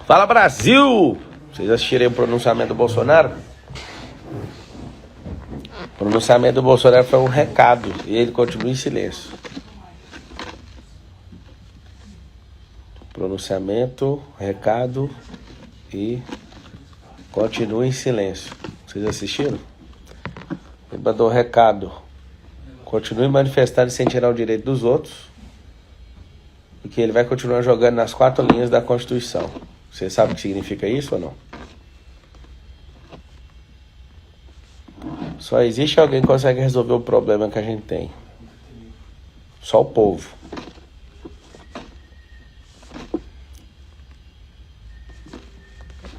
Fala, Brasil! Vocês assistiram o pronunciamento do Bolsonaro? O pronunciamento do Bolsonaro foi um recado e ele continua em silêncio. Pronunciamento, recado e continua em silêncio. Vocês assistiram? Ele mandou recado. Continue manifestando sem tirar o direito dos outros. Porque ele vai continuar jogando nas 4 linhas da Constituição. Você sabe o que significa isso ou não? Só existe alguém que consegue resolver o problema que a gente tem. Só o povo.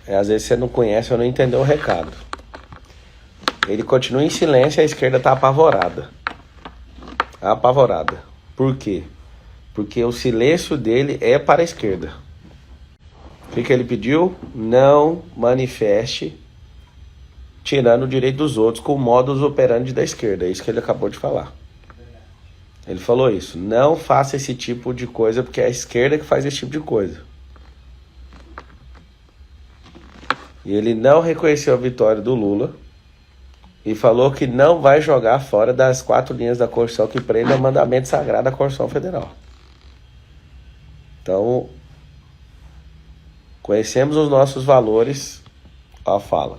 Às vezes você não conhece ou não entendeu o recado. Ele continua em silêncio e a esquerda está apavorada. Apavorada. Por quê? Porque o silêncio dele é para a esquerda. O que ele pediu? Não manifeste tirando o direito dos outros com o modus operandi da esquerda. É isso que ele acabou de falar. Ele falou isso. Não faça esse tipo de coisa porque é a esquerda que faz esse tipo de coisa. E ele não reconheceu a vitória do Lula e falou que não vai jogar fora das 4 linhas da Constituição que prendem o mandamento sagrado da Constituição Federal. Então, conhecemos os nossos valores,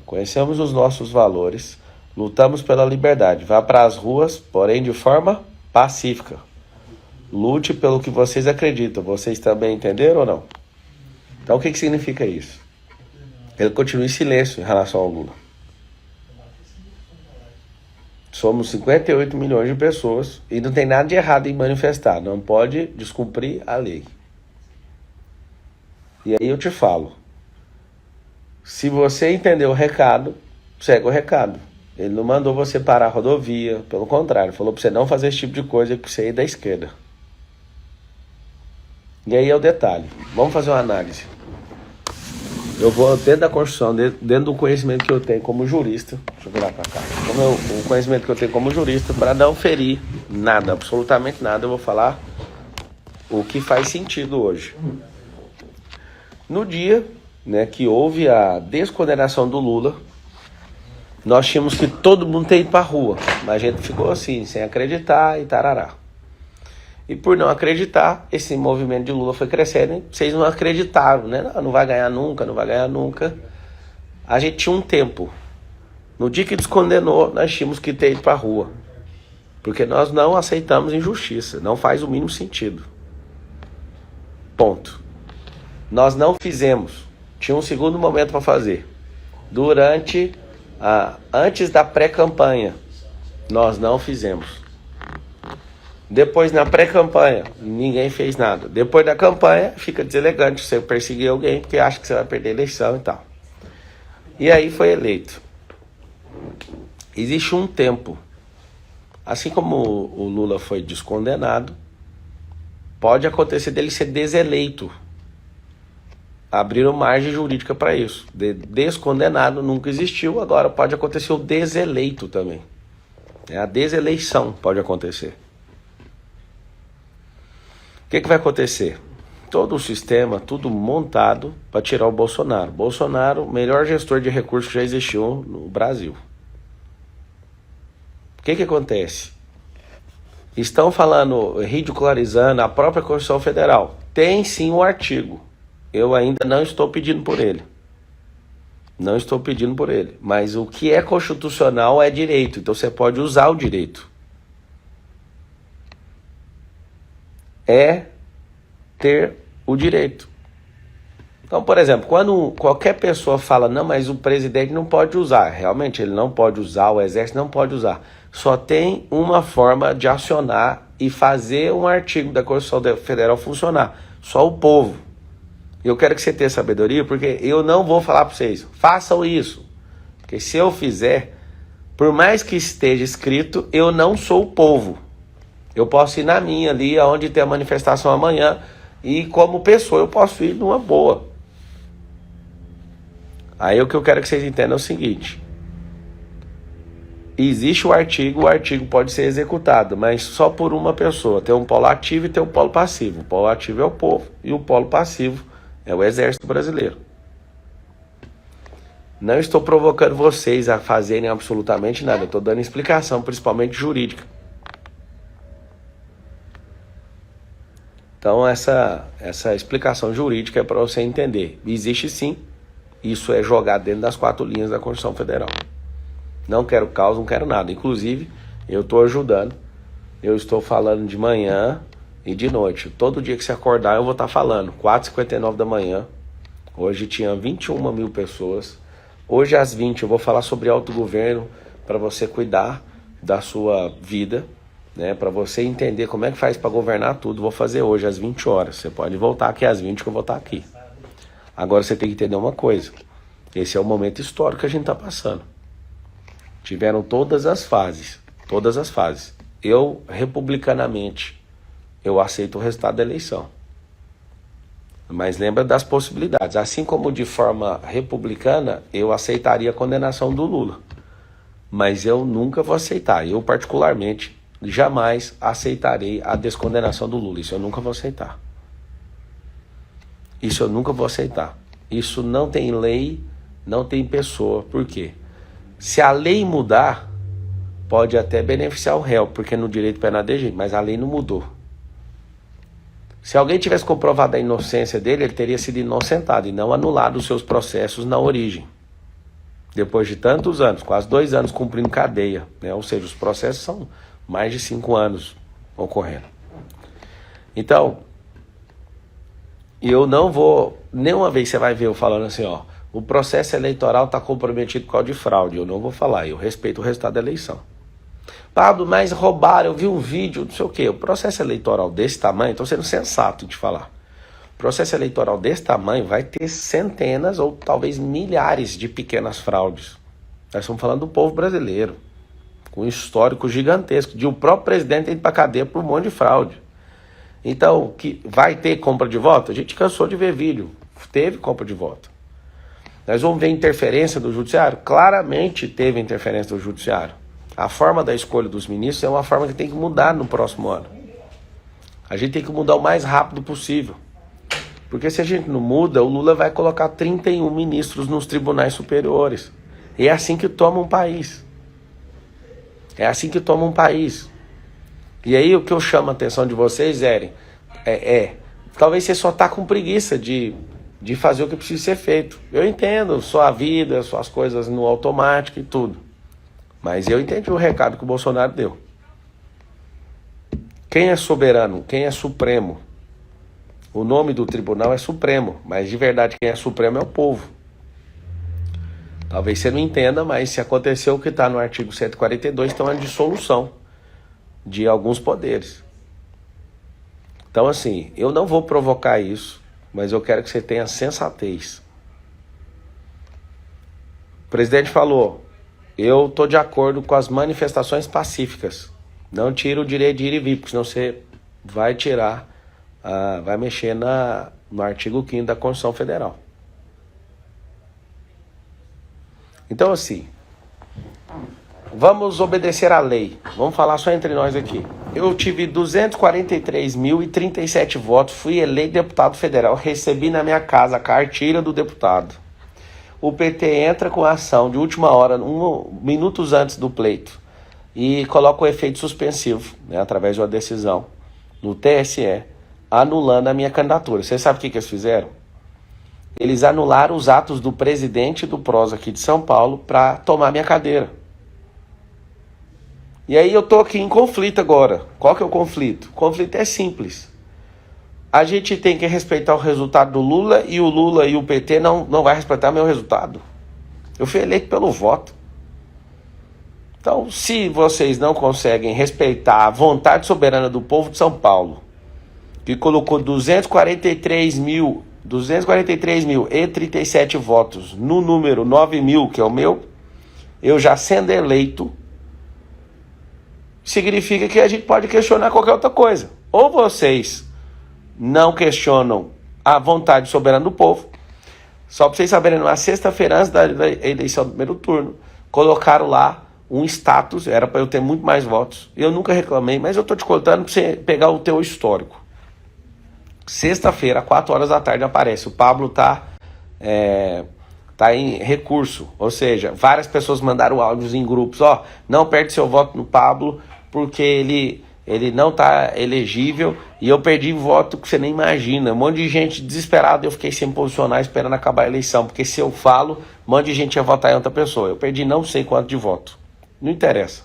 conhecemos os nossos valores, lutamos pela liberdade, vá para as ruas, porém de forma pacífica. Lute pelo que vocês acreditam, vocês também entenderam ou não? Então o que significa isso? Ele continua em silêncio em relação ao Lula. Somos 58 milhões de pessoas e não tem nada de errado em manifestar, não pode descumprir a lei. E aí eu te falo, se você entendeu o recado, segue o recado. Ele não mandou você parar a rodovia, pelo contrário, falou para você não fazer esse tipo de coisa que você é da esquerda. E aí é o detalhe, vamos fazer uma análise. Eu vou dentro da Constituição, dentro do conhecimento que eu tenho como jurista, deixa eu virar para cá, o conhecimento que eu tenho como jurista, para não ferir nada, absolutamente nada, eu vou falar o que faz sentido hoje. No dia, que houve a descondenação do Lula, nós tínhamos que todo mundo ter ido para a rua, mas a gente ficou assim, sem acreditar e tarará. E por não acreditar, esse movimento de Lula foi crescendo e vocês não acreditaram, né? Não vai ganhar nunca, não vai ganhar nunca. A gente tinha um tempo. No dia que descondenou, nós tínhamos que ter ido para a rua. Porque nós não aceitamos injustiça, não faz o mínimo sentido. Ponto. Nós não fizemos. Tinha um segundo momento para fazer. Antes da pré-campanha, nós não fizemos. Depois, na pré-campanha, ninguém fez nada. Depois da campanha, fica deselegante você perseguir alguém porque acha que você vai perder a eleição e tal. E aí foi eleito. Existe um tempo. Assim como o Lula foi descondenado, pode acontecer dele ser deseleito. Abriram margem jurídica para isso. Descondenado nunca existiu, agora pode acontecer o deseleito também. A deseleição pode acontecer. O que vai acontecer? Todo o sistema, tudo montado para tirar o Bolsonaro. Bolsonaro, o melhor gestor de recursos que já existiu no Brasil. O que acontece? Estão falando, ridicularizando a própria Constituição Federal. Tem sim o artigo. Eu ainda não estou pedindo por ele. Não estou pedindo por ele. Mas o que é constitucional é direito. Então você pode usar o direito. É ter o direito. Então, por exemplo, quando qualquer pessoa fala, não, mas o presidente não pode usar, realmente ele não pode usar, o exército não pode usar. Só tem uma forma de acionar e fazer um artigo da Constituição Federal funcionar. Só o povo. Eu quero que você tenha sabedoria, porque eu não vou falar para vocês, façam isso. Porque se eu fizer, por mais que esteja escrito, eu não sou o povo. Eu posso ir na minha ali, onde tem a manifestação amanhã, e como pessoa eu posso ir numa boa. Aí o que eu quero que vocês entendam é o seguinte. Existe o artigo pode ser executado, mas só por uma pessoa. Tem um polo ativo e tem um polo passivo. O polo ativo é o povo e o polo passivo é o exército brasileiro. Não estou provocando vocês a fazerem absolutamente nada. Eu estou dando explicação, principalmente jurídica. Então essa explicação jurídica é para você entender. Existe sim. Isso é jogado dentro das 4 linhas da Constituição Federal. Não quero caos, não quero nada. Inclusive, eu estou ajudando. Eu estou falando de manhã e de noite. Todo dia que você acordar eu vou estar falando. 4h59 da manhã. Hoje tinha 21 mil pessoas. Hoje às 20 eu vou falar sobre autogoverno para você cuidar da sua vida, né? Para você entender como é que faz para governar tudo. Vou fazer hoje às 20 horas. Você pode voltar aqui às 20 que eu vou estar aqui. Agora você tem que entender uma coisa. Esse é o momento histórico que a gente está passando. Tiveram todas as fases. Todas as fases. Eu, republicanamente, eu aceito o resultado da eleição. Mas lembra das possibilidades. Assim como de forma republicana, eu aceitaria a condenação do Lula. Mas eu nunca vou aceitar. Eu, particularmente, jamais aceitarei a descondenação do Lula. Isso eu nunca vou aceitar. Isso eu nunca vou aceitar. Isso não tem lei, não tem pessoa. Por quê? Se a lei mudar, pode até beneficiar o réu, porque no direito penal é de jeito, mas a lei não mudou. Se alguém tivesse comprovado a inocência dele, ele teria sido inocentado e não anulado os seus processos na origem. Depois de tantos anos, quase 2 anos cumprindo cadeia, né? Ou seja, os processos são mais de 5 anos ocorrendo. Então, eu não vou, nenhuma vez você vai ver eu falando assim, ó, o processo eleitoral está comprometido por causa de fraude. Eu não vou falar, eu respeito o resultado da eleição. Pablo, mas roubaram, eu vi um vídeo, não sei o quê. O processo eleitoral desse tamanho, estou sendo sensato de falar. O processo eleitoral desse tamanho vai ter centenas ou talvez milhares de pequenas fraudes. Nós estamos falando do povo brasileiro, com um histórico gigantesco, de o próprio presidente ir para a cadeia por um monte de fraude. Então, que vai ter compra de voto? A gente cansou de ver vídeo. Teve compra de voto. Nós vamos ver interferência do judiciário? Claramente teve interferência do judiciário. A forma da escolha dos ministros é uma forma que tem que mudar no próximo ano. A gente tem que mudar o mais rápido possível. Porque se a gente não muda, o Lula vai colocar 31 ministros nos tribunais superiores. E é assim que toma um país. É assim que toma um país. E aí o que eu chamo a atenção de vocês, Eren, talvez você só está com preguiça de fazer o que precisa ser feito. Eu entendo sua vida, suas coisas no automático e tudo. Mas eu entendi o recado que o Bolsonaro deu. Quem é soberano? Quem é supremo? O nome do tribunal é Supremo, mas de verdade quem é supremo é o povo. Talvez você não entenda, mas se aconteceu o que está no artigo 142, então é uma dissolução de alguns poderes. Então assim, eu não vou provocar isso, mas eu quero que você tenha sensatez. O presidente falou, eu estou de acordo com as manifestações pacíficas. Não tira o direito de ir e vir, porque senão você vai tirar, vai mexer no artigo 5º da Constituição Federal. Então assim, vamos obedecer à lei. Vamos falar só entre nós aqui. Eu tive 243.037 votos, fui eleito deputado federal, recebi na minha casa a cartilha do deputado. O PT entra com a ação de última hora, minutos antes do pleito, e coloca o efeito suspensivo, né, através de uma decisão no TSE, anulando a minha candidatura. Você sabe o que eles fizeram? Eles anularam os atos do presidente do PROS aqui de São Paulo para tomar minha cadeira. E aí eu tô aqui em conflito agora. Qual que é o conflito? O conflito é simples. A gente tem que respeitar o resultado do Lula e o Lula e o PT não vai respeitar meu resultado. Eu fui eleito pelo voto. Então, se vocês não conseguem respeitar a vontade soberana do povo de São Paulo, que colocou 243.037 votos no número 9.000, que é o meu, eu já sendo eleito, significa que a gente pode questionar qualquer outra coisa. Ou vocês não questionam a vontade soberana do povo. Só para vocês saberem, na sexta-feira, antes da eleição do primeiro turno, colocaram lá um status, era para eu ter muito mais votos. Eu nunca reclamei, mas eu estou te contando para você pegar o teu histórico. Sexta-feira, 4 horas da tarde, aparece. O Pablo está Tá em recurso, ou seja, várias pessoas mandaram áudios em grupos, não perde seu voto no Pablo, porque ele não tá elegível, e eu perdi voto que você nem imagina, um monte de gente desesperada, eu fiquei sem posicionar, esperando acabar a eleição, porque se eu falo, um monte de gente ia votar em outra pessoa, eu perdi não sei quanto de voto, não interessa,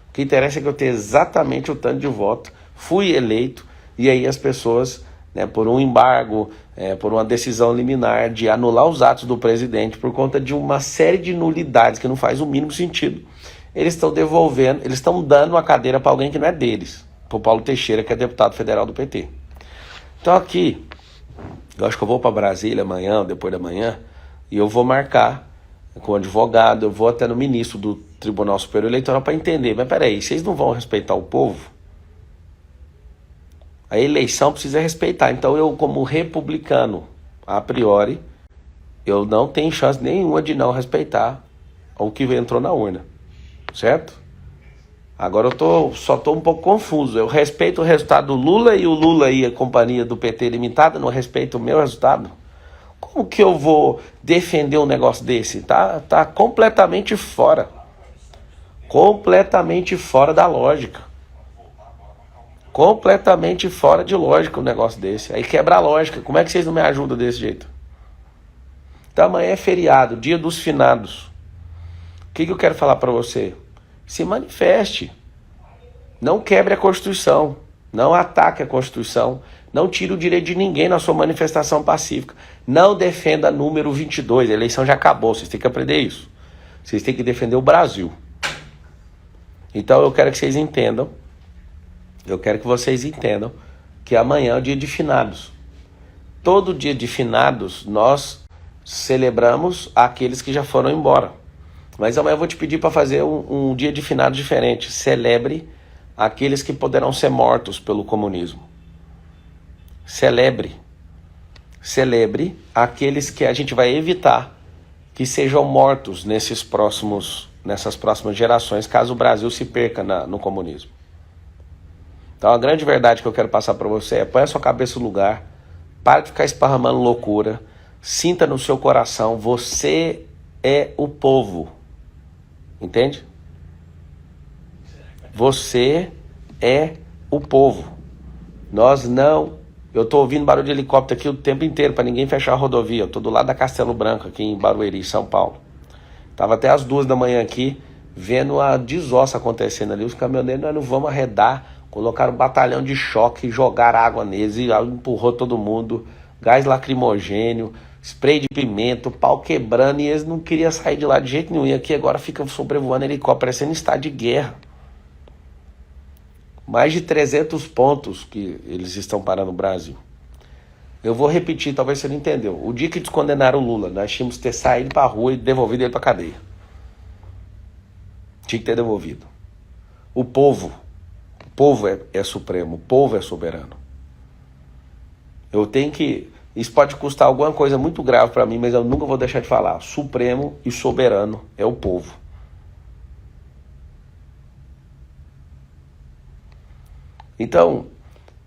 o que interessa é que eu tenho exatamente o tanto de voto, fui eleito, e aí as pessoas, né, por um embargo, por uma decisão liminar de anular os atos do presidente por conta de uma série de nulidades que não faz o mínimo sentido, eles estão devolvendo, eles estão dando a cadeira para alguém que não é deles, para o Paulo Teixeira, que é deputado federal do PT. Então aqui, eu acho que eu vou para Brasília amanhã, ou depois da manhã, e eu vou marcar com o advogado, eu vou até no ministro do Tribunal Superior Eleitoral para entender, mas peraí, vocês não vão respeitar o povo? A eleição precisa respeitar. Então eu, como republicano, a priori, eu não tenho chance nenhuma de não respeitar o que entrou na urna. Certo? Agora eu só estou um pouco confuso. Eu respeito o resultado do Lula e o Lula e a companhia do PT limitada não respeita o meu resultado? Como que eu vou defender um negócio desse? Tá completamente fora. Completamente fora da lógica. Completamente fora de lógica um negócio desse. Aí quebra a lógica. Como é que vocês não me ajudam desse jeito? Então amanhã é feriado, dia dos finados. O que eu quero falar para você? Se manifeste. Não quebre a Constituição. Não ataque a Constituição. Não tire o direito de ninguém na sua manifestação pacífica. Não defenda número 22. A eleição já acabou. Vocês têm que aprender isso. Vocês têm que defender o Brasil. Então eu quero que vocês entendam. Eu quero que vocês entendam que amanhã é o dia de finados. Todo dia de finados nós celebramos aqueles que já foram embora. Mas amanhã eu vou te pedir para fazer um dia de finados diferente. Celebre aqueles que poderão ser mortos pelo comunismo. Celebre aqueles que a gente vai evitar que sejam mortos nessas próximas gerações, caso o Brasil se perca no comunismo. Então a grande verdade que eu quero passar para você é: põe a sua cabeça no lugar, para de ficar esparramando loucura, sinta no seu coração, você é o povo, entende? Você é o povo. Nós não... Eu estou ouvindo barulho de helicóptero aqui o tempo inteiro, para ninguém fechar a rodovia. Eu estou do lado da Castelo Branco, aqui em Barueri, São Paulo. Estava até às 2 da manhã aqui, vendo a desossa acontecendo ali. Os caminhoneiros, nós não vamos arredar. Colocaram um batalhão de choque, jogaram água neles, e empurrou todo mundo, gás lacrimogênio, spray de pimenta, pau quebrando, e eles não queriam sair de lá de jeito nenhum. E aqui agora fica sobrevoando helicóptero, parecendo estado de guerra. Mais de 300 pontos que eles estão parando no Brasil. Eu vou repetir, talvez você não entendeu. O dia que descondenaram o Lula, nós tínhamos que ter saído para a rua e devolvido ele para a cadeia. Tinha que ter devolvido. O povo é supremo, o povo é soberano. Eu tenho que... Isso pode custar alguma coisa muito grave para mim, mas eu nunca vou deixar de falar. Supremo e soberano é o povo. Então,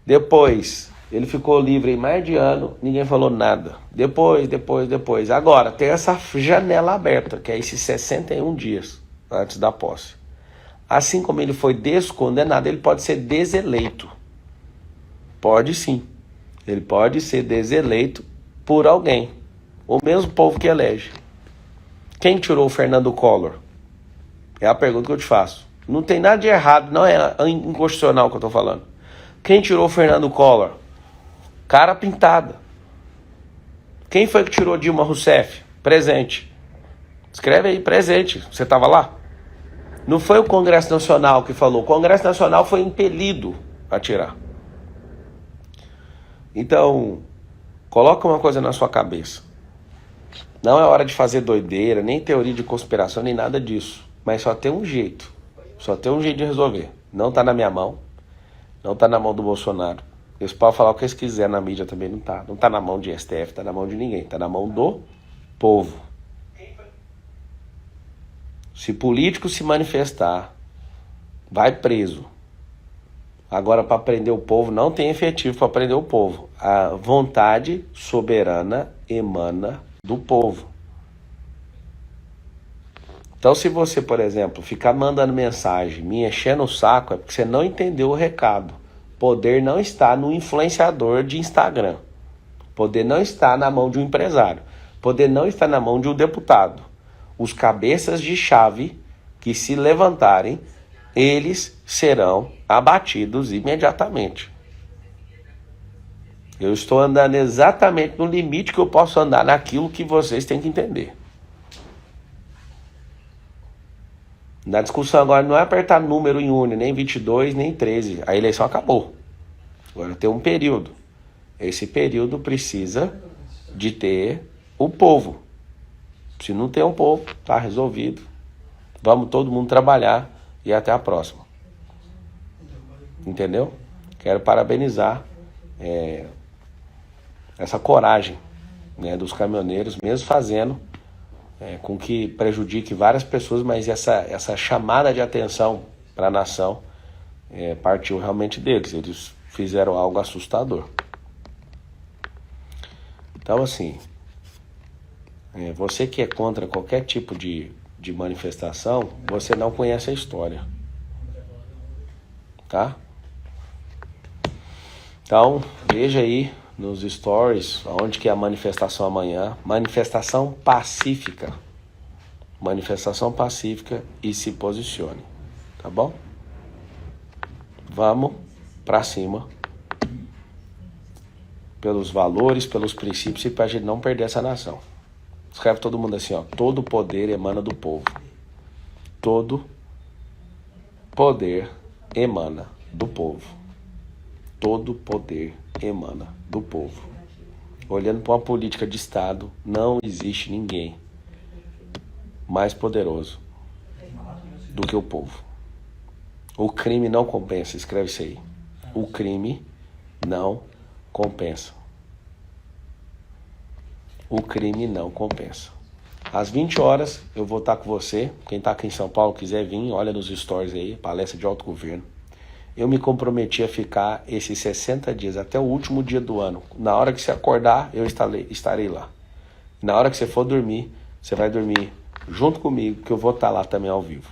depois, ele ficou livre em mais de ano, ninguém falou nada. Depois. Agora, tem essa janela aberta, que é esses 61 dias antes da posse. Assim como ele foi descondenado, ele pode ser deseleito. Pode sim. Ele pode ser deseleito por alguém. O mesmo povo que elege. Quem tirou o Fernando Collor? É a pergunta que eu te faço. Não tem nada de errado, não é inconstitucional o que eu estou falando. Quem tirou o Fernando Collor? Cara pintada. Quem foi que tirou Dilma Rousseff? Presente. Escreve aí, presente. Você estava lá? Não foi o Congresso Nacional que falou. O Congresso Nacional foi impelido a tirar. Então, coloca uma coisa na sua cabeça. Não é hora de fazer doideira, nem teoria de conspiração, nem nada disso. Mas só tem um jeito. Só tem um jeito de resolver. Não está na minha mão. Não está na mão do Bolsonaro. Eles podem falar o que eles quiserem na mídia também, não está. Não está na mão de STF, está na mão de ninguém. Está na mão do povo. Se político se manifestar, vai preso. Agora, para prender o povo, não tem efetivo para prender o povo. A vontade soberana emana do povo. Então, se você, por exemplo, ficar mandando mensagem, me enchendo o saco, é porque você não entendeu o recado. Poder não está no influenciador de Instagram. Poder não está na mão de um empresário. Poder não está na mão de um deputado. Os cabeças de chave que se levantarem, eles serão abatidos imediatamente. Eu estou andando exatamente no limite que eu posso andar naquilo que vocês têm que entender. Na discussão agora não é apertar número em urna, nem 22, nem 13. A eleição acabou. Agora tem um período. Esse período precisa de ter o povo. Se não tem o povo, tá resolvido. Vamos todo mundo trabalhar e até a próxima. Entendeu? Quero parabenizar essa coragem, né, dos caminhoneiros, mesmo fazendo com que prejudique várias pessoas, mas essa chamada de atenção para a nação partiu realmente deles. Eles fizeram algo assustador. Então, assim, você que é contra qualquer tipo de manifestação, você não conhece a história. Tá? Então, veja aí nos stories onde que é a manifestação amanhã. Manifestação pacífica. Manifestação pacífica e se posicione. Tá bom? Vamos pra cima. Pelos valores, pelos princípios e pra gente não perder essa nação. Escreve todo mundo assim, ó. Todo poder emana do povo. Todo poder emana do povo. Todo poder emana do povo. Olhando para uma política de Estado, não existe ninguém mais poderoso do que o povo. O crime não compensa, escreve isso aí. O crime não compensa. O crime não compensa. Às 20 horas eu vou estar com você. Quem está aqui em São Paulo quiser vir, olha nos stories aí, palestra de autogoverno. Eu me comprometi a ficar esses 60 dias, até o último dia do ano. Na hora que você acordar, eu estarei lá. Na hora que você for dormir, você vai dormir junto comigo, que eu vou estar lá também ao vivo.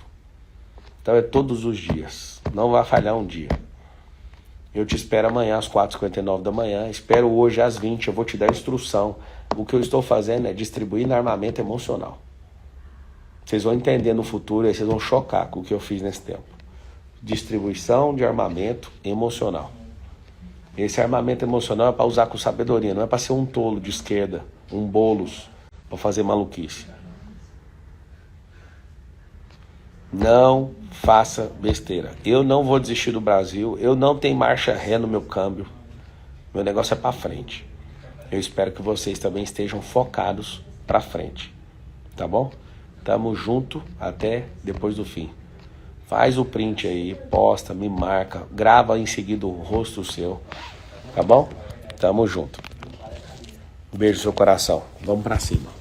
Então é todos os dias. Não vai falhar um dia. Eu te espero amanhã às 4h59 da manhã. Espero hoje às 20. Eu vou te dar instrução. O que eu estou fazendo é distribuindo armamento emocional. Vocês vão entender no futuro e vocês vão chocar com o que eu fiz nesse tempo. Distribuição de armamento emocional. Esse armamento emocional é para usar com sabedoria, não é para ser um tolo de esquerda, um bolos, para fazer maluquice. Não faça besteira. Eu não vou desistir do Brasil, eu não tenho marcha ré no meu câmbio. Meu negócio é para frente. Eu espero que vocês também estejam focados para frente. Tá bom? Tamo junto até depois do fim. Faz o print aí, posta, me marca, grava em seguida o rosto seu, tá bom? Tamo junto. Um beijo no seu coração. Vamos pra cima.